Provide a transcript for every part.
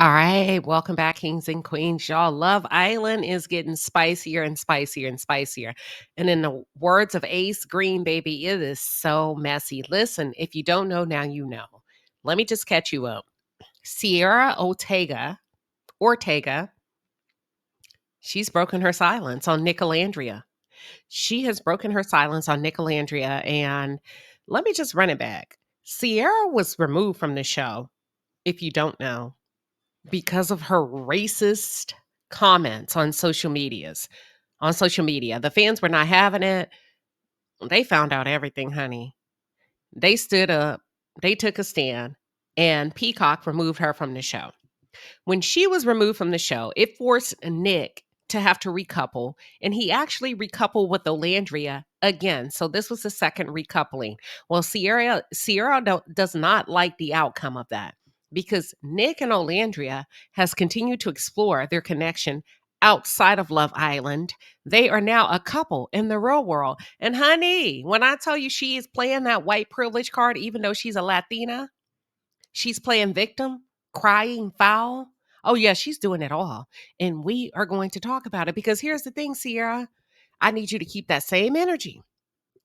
All right, welcome back, kings and queens. Y'all, Love Island is getting spicier and spicier and spicier. And in the words of Ace Green, baby, it is so messy. Listen, if you don't know, now you know. Let me just catch you up. Cierra Ortega, she's broken her silence on Nicolandria. She has broken her silence on Nicolandria. And let me just run it back. Cierra was removed from the show, if you don't know, because of her racist comments on social media. The fans were not having it. They found out everything, honey. They stood up, they took a stand, and Peacock removed her from the show. When she was removed from the show, it forced Nick to have to recouple, and he actually recoupled with Olandria again. So this was the second recoupling. Well, Sierra does not like the outcome of that because Nick and Olandria has continued to explore their connection outside of Love Island. They are now a couple in the real world. And honey, when I tell you she is playing that white privilege card, even though she's a Latina, she's playing victim, crying foul. Oh, yeah, she's doing it all. And we are going to talk about it because here's the thing, Sierra. I need you to keep that same energy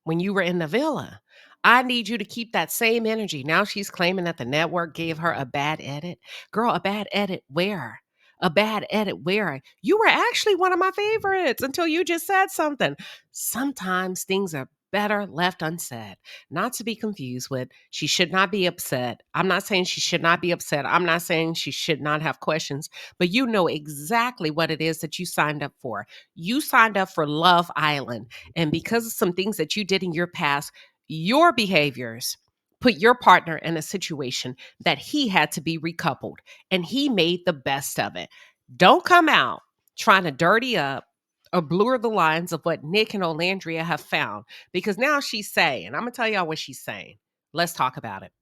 when you were in the villa. I need you to keep that same energy. Now she's claiming that the network gave her a bad edit. Girl, a bad edit where? A bad edit where? You were actually one of my favorites until you just said something. Sometimes things are better left unsaid. Not to be confused with she should not be upset. I'm not saying she should not be upset. I'm not saying she should not have questions, but you know exactly what it is that you signed up for. You signed up for Love Island. And because of some things that you did in your past, your behaviors put your partner in a situation that he had to be recoupled, and he made the best of it. Don't come out trying to dirty up or blur the lines of what Nick and Olandria have found, because now she's saying, I'm going to tell y'all what she's saying. Let's talk about it.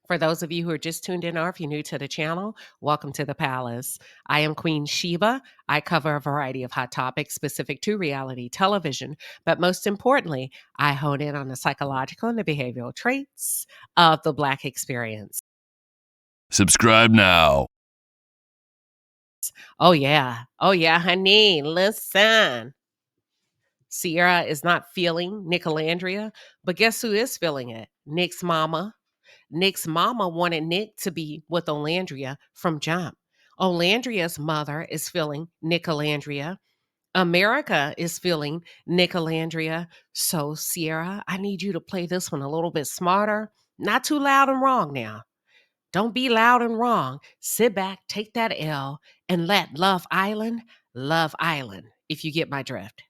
For those of you who are just tuned in, or if you're new to the channel, welcome to the palace. I am Queen Sheba. I cover a variety of hot topics specific to reality television, but most importantly, I hone in on the psychological and the behavioral traits of the Black experience. Subscribe now. Oh, yeah, honey, listen. Sierra is not feeling Nicolandria, but guess who is feeling it? Nick's mama. Nick's mama wanted Nick to be with Olandria from jump. Olandria's mother is feeling Nicolandria. America is feeling Nicolandria. So, Sierra, I need you to play this one a little bit smarter. Not too loud and wrong now. Don't be loud and wrong. Sit back, take that L, and let Love Island, if you get my drift.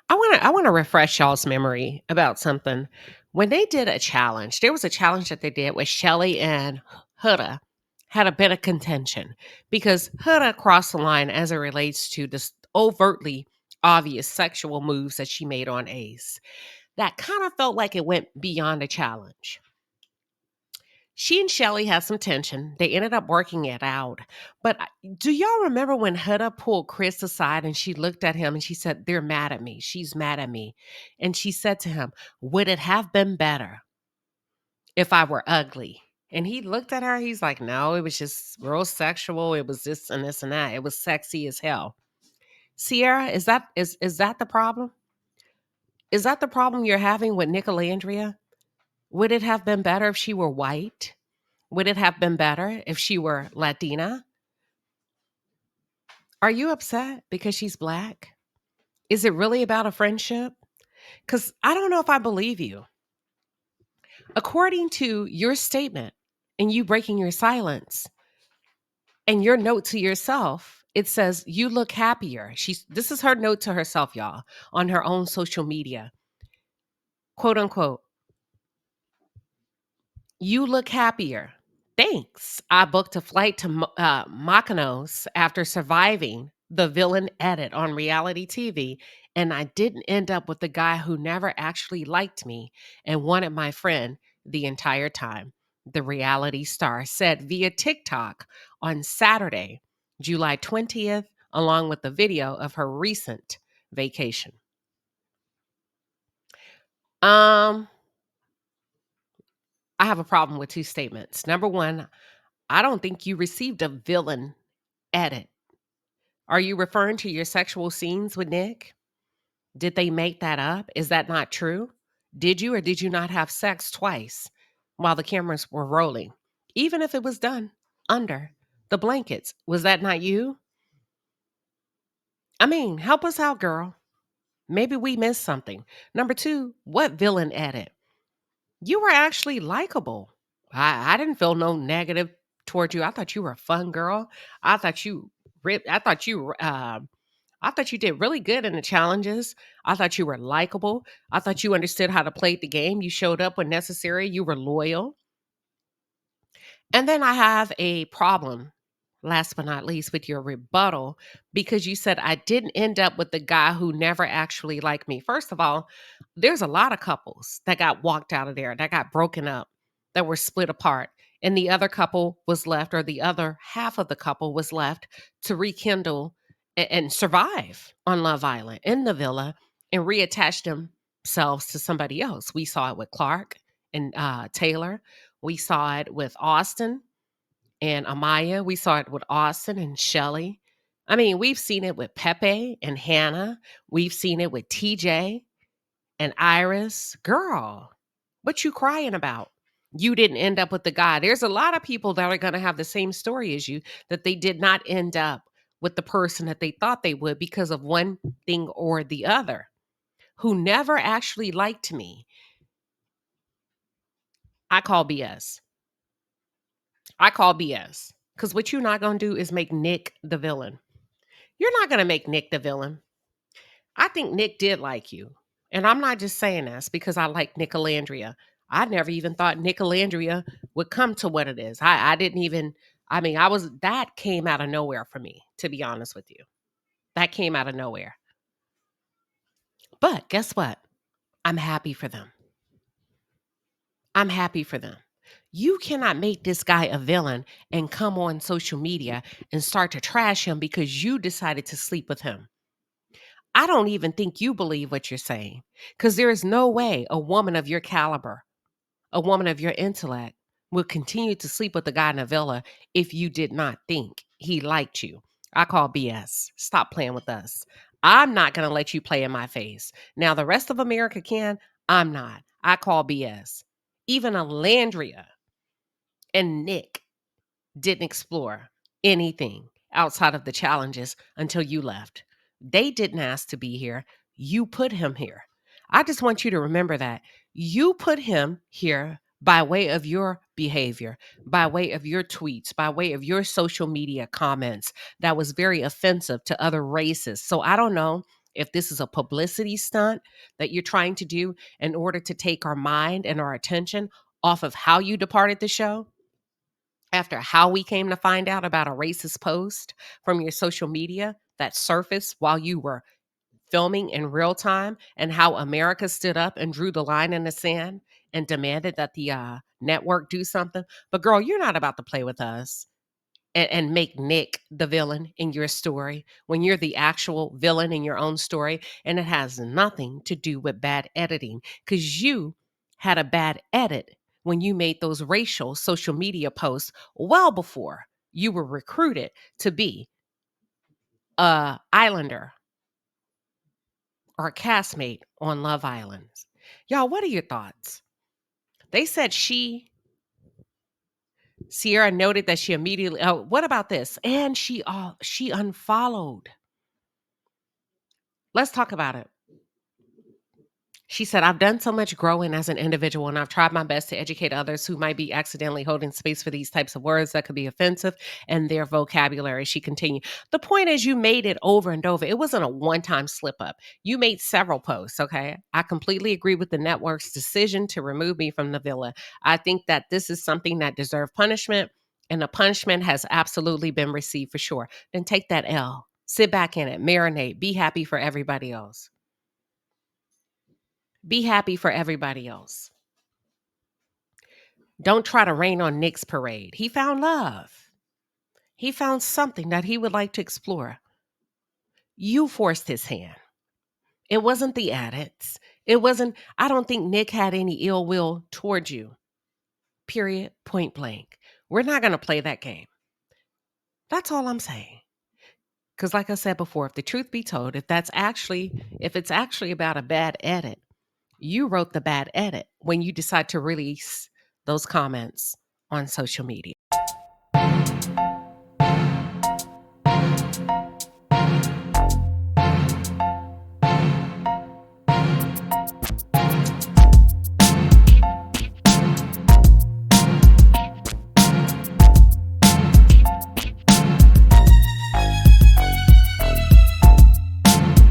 I want to refresh y'all's memory about something. When they did a challenge, there was a challenge that they did with Shelly and Huda had a bit of contention because Huda crossed the line as it relates to this overtly obvious sexual moves that she made on Ace. That kind of felt like it went beyond a challenge. She and Shelly had some tension. They ended up working it out. But do y'all remember when Huda pulled Chris aside and she looked at him and she said, "They're mad at me. She's mad at me." And she said to him, "Would it have been better if I were ugly?" And he looked at her. He's like, "No, it was just real sexual. It was this and this and that. It was sexy as hell." Sierra, is that the problem? Is that the problem you're having with Nicolandria? Would it have been better if she were white? Would it have been better if she were Latina? Are you upset because she's Black? Is it really about a friendship? Because I don't know if I believe you. According to your statement and you breaking your silence and your note to yourself, it says you look happier. This is her note to herself, y'all, on her own social media. Quote unquote, "You look happier. Thanks. I booked a flight to Mykonos after surviving the villain edit on reality TV, and I didn't end up with the guy who never actually liked me and wanted my friend the entire time," the reality star said via TikTok on Saturday, July 20th, along with the video of her recent vacation. I have a problem with two statements. Number one, I don't think you received a villain edit. Are you referring to your sexual scenes with Nick? Did they make that up? Is that not true? Did you or did you not have sex twice while the cameras were rolling? Even if it was done under the blankets, was that not you? I mean, help us out, girl. Maybe we missed something. Number two, what villain edit? You were actually likable. I didn't feel no negative towards you. I thought you were a fun girl. I thought you I thought you did really good in the challenges. I thought you were likable. I thought you understood how to play the game. You showed up when necessary. You were loyal. And then I have a problem, last but not least, with your rebuttal because you said I didn't end up with the guy who never actually liked me. First of all, there's a lot of couples that got walked out of there, that got broken up, that were split apart. And the other couple was left, or the other half of the couple was left to rekindle and survive on Love Island in the villa and reattach themselves to somebody else. We saw it with Clark and Taylor. We saw it with Austin and Amaya. We saw it with Austin and Shelly. I mean, we've seen it with Pepe and Hannah. We've seen it with TJ and Iris. Girl, what you crying about? You didn't end up with the guy. There's a lot of people that are going to have the same story as you, that they did not end up with the person that they thought they would because of one thing or the other, who never actually liked me. I call BS. I call BS. Because what you're not going to do is make Nick the villain. You're not going to make Nick the villain. I think Nick did like you. And I'm not just saying this because I like Nicolandria. I never even thought Nicolandria would come to what it is. I didn't even, I mean, that came out of nowhere for me, to be honest with you. That came out of nowhere. But guess what? I'm happy for them. I'm happy for them. You cannot make this guy a villain and come on social media and start to trash him because you decided to sleep with him. I don't even think you believe what you're saying because there is no way a woman of your caliber, a woman of your intellect, would continue to sleep with the guy in the villa if you did not think he liked you. I call BS. Stop playing with us. I'm not going to let you play in my face. Now, the rest of America can. I'm not. I call BS. Even Alandria and Nick didn't explore anything outside of the challenges until you left. They didn't ask to be here. You put him here. I just want you to remember that. You put him here by way of your behavior, by way of your tweets, by way of your social media comments that was very offensive to other races. So I don't know if this is a publicity stunt that you're trying to do in order to take our mind and our attention off of how you departed the show, after how we came to find out about a racist post from your social media that surfaced while you were filming in real time, and how America stood up and drew the line in the sand and demanded that the network do something. But girl, you're not about to play with us and make Nick the villain in your story when you're the actual villain in your own story. And it has nothing to do with bad editing because you had a bad edit when you made those racial social media posts well before you were recruited to be a islander or a castmate on Love Island. Y'all, what are your thoughts? They said Cierra noted that she immediately, oh, what about this? And she unfollowed. Let's talk about it. She said, I've done so much growing as an individual and I've tried my best to educate others who might be accidentally holding space for these types of words that could be offensive and their vocabulary. She continued, the point is you made it over and over. It wasn't a one-time slip up. You made several posts, okay? I completely agree with the network's decision to remove me from the villa. I think that this is something that deserves punishment, and the punishment has absolutely been received for sure. Then take that L, sit back in it, marinate, be happy for everybody else. Be happy for everybody else. Don't try to rain on Nick's parade. He found love. He found something that he would like to explore. You forced his hand. It wasn't the addicts. I don't think Nick had any ill will towards you. Period. Point blank. We're not going to play that game. That's all I'm saying. Because like I said before, if the truth be told, if it's actually about a bad edit, you wrote the bad edit when you decide to release those comments on social media.